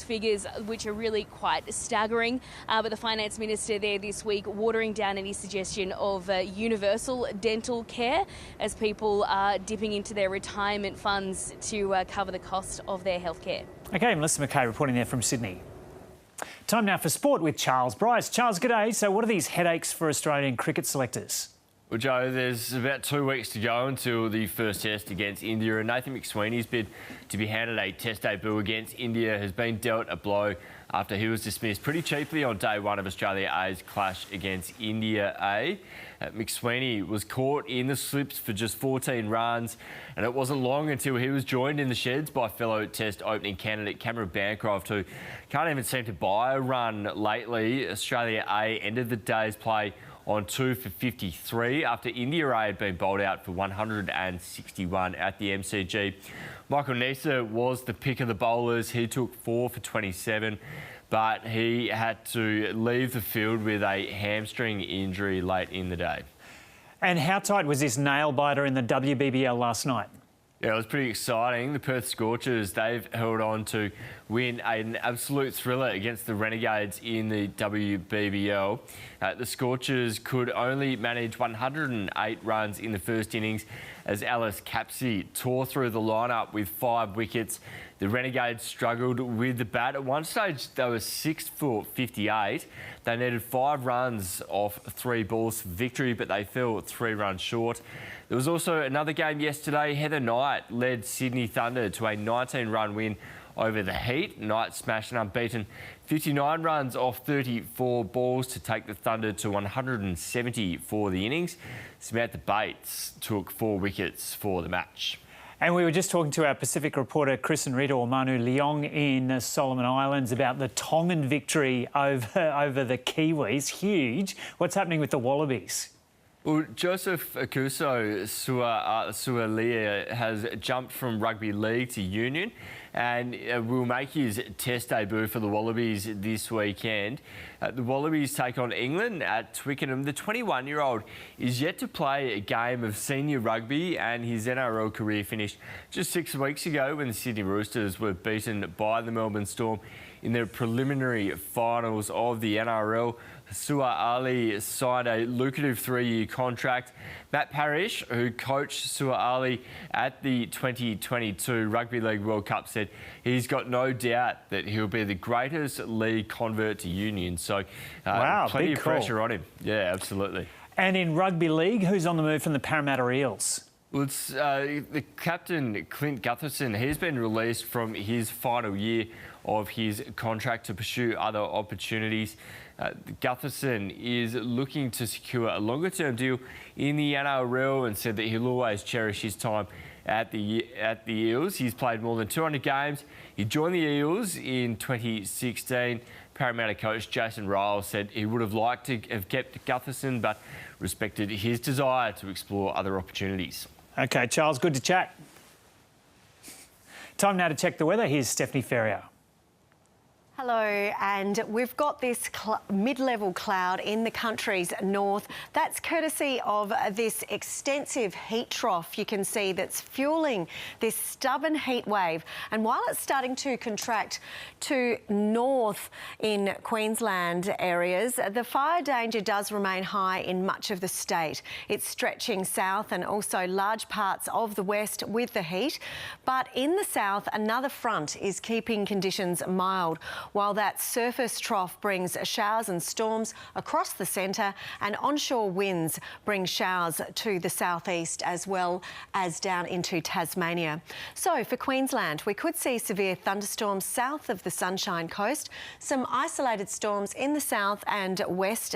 figures, which are really quite staggering. But the Finance Minister there this week watering down any suggestion of universal dental care as people are dipping into their retirement funds to cover the cost of their health care. Okay, Melissa McKay reporting there from Sydney. Time now for sport with Charles Brice. Charles, g'day. So what are these headaches for Australian cricket selectors? Well, Joe, there's about 2 weeks to go until the first test against India, and Nathan McSweeney's bid to be handed a test debut against India has been dealt a blow after he was dismissed pretty cheaply on day one of Australia A's clash against India A. McSweeney was caught in the slips for just 14 runs, and it wasn't long until he was joined in the sheds by fellow Test opening candidate Cameron Bancroft, who can't even seem to buy a run lately. Australia A ended the day's play on 2 for 53 after India A had been bowled out for 161 at the MCG. Michael Neser was the pick of the bowlers. He took 4 for 27, but he had to leave the field with a hamstring injury late in the day. And how tight was this nail biter in the WBBL last night? Yeah, it was pretty exciting. The Perth Scorchers, they've held on to win an absolute thriller against the Renegades in the WBBL. The Scorchers could only manage 108 runs in the first innings as Alice Capsey tore through the lineup with 5 wickets. The Renegades struggled with the bat. At one stage, they were 6 for 58. They needed 5 runs off 3 balls for victory, but they fell 3 runs short. There was also another game yesterday. Heather Knight led Sydney Thunder to a 19-run win over the Heat. Knight smashed an unbeaten 59 runs off 34 balls to take the Thunder to 170 for the innings. Samantha Bates took 4 wickets for the match. And we were just talking to our Pacific reporter Chris and Rita, or Manu Leong, in Solomon Islands about the Tongan victory over the Kiwis. Huge. What's happening with the Wallabies? Well, Joseph Akuso Sualia has jumped from rugby league to union and will make his test debut for the Wallabies this weekend. The Wallabies take on England at Twickenham. The 21-year-old is yet to play a game of senior rugby, and his NRL career finished just 6 weeks ago when the Sydney Roosters were beaten by the Melbourne Storm in the preliminary finals of the NRL. Sua Ali signed a lucrative 3-year contract. Matt Parrish, who coached Sua Ali at the 2022 Rugby League World Cup, said he's got no doubt that he'll be the greatest league convert to union. So wow, plenty big of call. pressure on him. Yeah, absolutely. And in Rugby League, who's on the move from the Parramatta Eels? Well, it's the captain, Clint Gutherson. He's been released from his final year of his contract to pursue other opportunities. Gutherson is looking to secure a longer-term deal in the NRL and said that he'll always cherish his time at the Eels. He's played more than 200 games. He joined the Eels in 2016. Parramatta coach Jason Ryall said he would have liked to have kept Gutherson, but respected his desire to explore other opportunities. OK, Charles, good to chat. Time now to check the weather. Here's Stephanie Ferrier. Hello, and we've got this mid-level cloud in the country's north. That's courtesy of this extensive heat trough you can see that's fueling this stubborn heat wave. And while it's starting to contract to north in Queensland areas, the fire danger does remain high in much of the state. It's stretching south and also large parts of the west with the heat. But in the south, another front is keeping conditions mild, while that surface trough brings showers and storms across the centre, and onshore winds bring showers to the southeast as well as down into Tasmania. So for Queensland, we could see severe thunderstorms south of the Sunshine Coast, some isolated storms in the south and west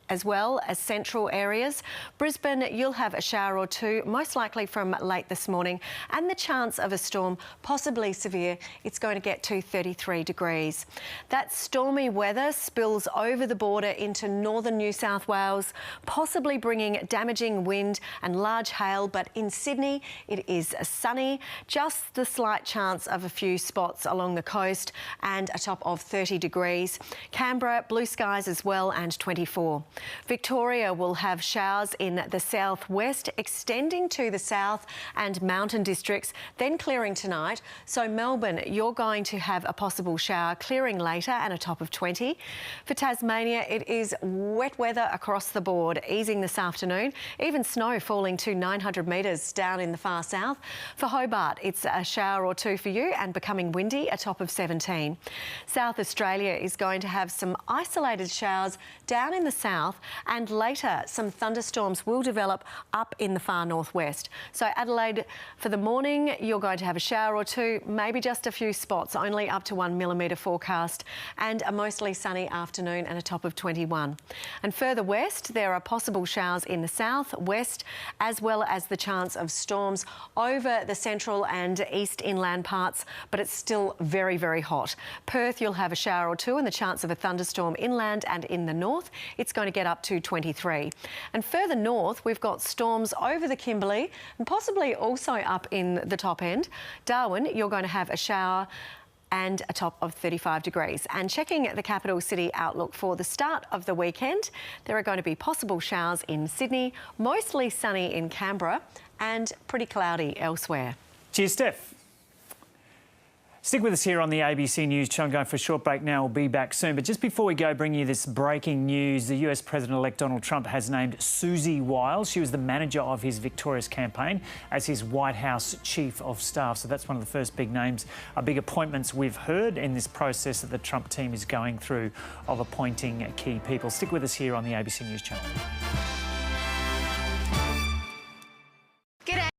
as well as central areas. Brisbane, you'll have a shower or two, most likely from late this morning, and the chance of a storm, possibly severe. It's going to get to 33 degrees. That stormy weather spills over the border into northern New South Wales, possibly bringing damaging wind and large hail, but in Sydney it is sunny, just the slight chance of a few spots along the coast, and a top of 30 degrees. Canberra, blue skies as well, and 24. Victoria will have showers in the southwest, extending to the south and mountain districts, then clearing tonight. So Melbourne, you're going to have a possible shower, clearing later, and a top of 20. For Tasmania, it is wet weather across the board, easing this afternoon. Even snow falling to 900 metres down in the far south. For Hobart, it's a shower or two for you and becoming windy, a top of 17. South Australia is going to have some isolated showers down in the south, and later some thunderstorms will develop up in the far northwest. So Adelaide, for the morning, you're going to have a shower or two, maybe just a few spots, only up to 1 millimetre forecast, and a mostly sunny afternoon and a top of 21. And further west, there are possible showers in the south, west, as well as the chance of storms over the central and east inland parts, but it's still very, very hot. Perth, you'll have a shower or two and the chance of a thunderstorm inland and in the north. It's going to get up to 23. And further north, we've got storms over the Kimberley and possibly also up in the top end. Darwin, you're going to have a shower and a top of 35 degrees. And checking the capital city outlook for the start of the weekend, there are going to be possible showers in Sydney, mostly sunny in Canberra, and pretty cloudy elsewhere. Cheers, Steph. Stick with us here on the ABC News Channel. Going for a short break now. We'll be back soon. But just before we go, bring you this breaking news. The US President-elect Donald Trump has named Susie Wiles. She was the manager of his victorious campaign as his White House Chief of Staff. So that's one of the first big names, big appointments we've heard in this process that the Trump team is going through of appointing key people. Stick with us here on the ABC News Channel.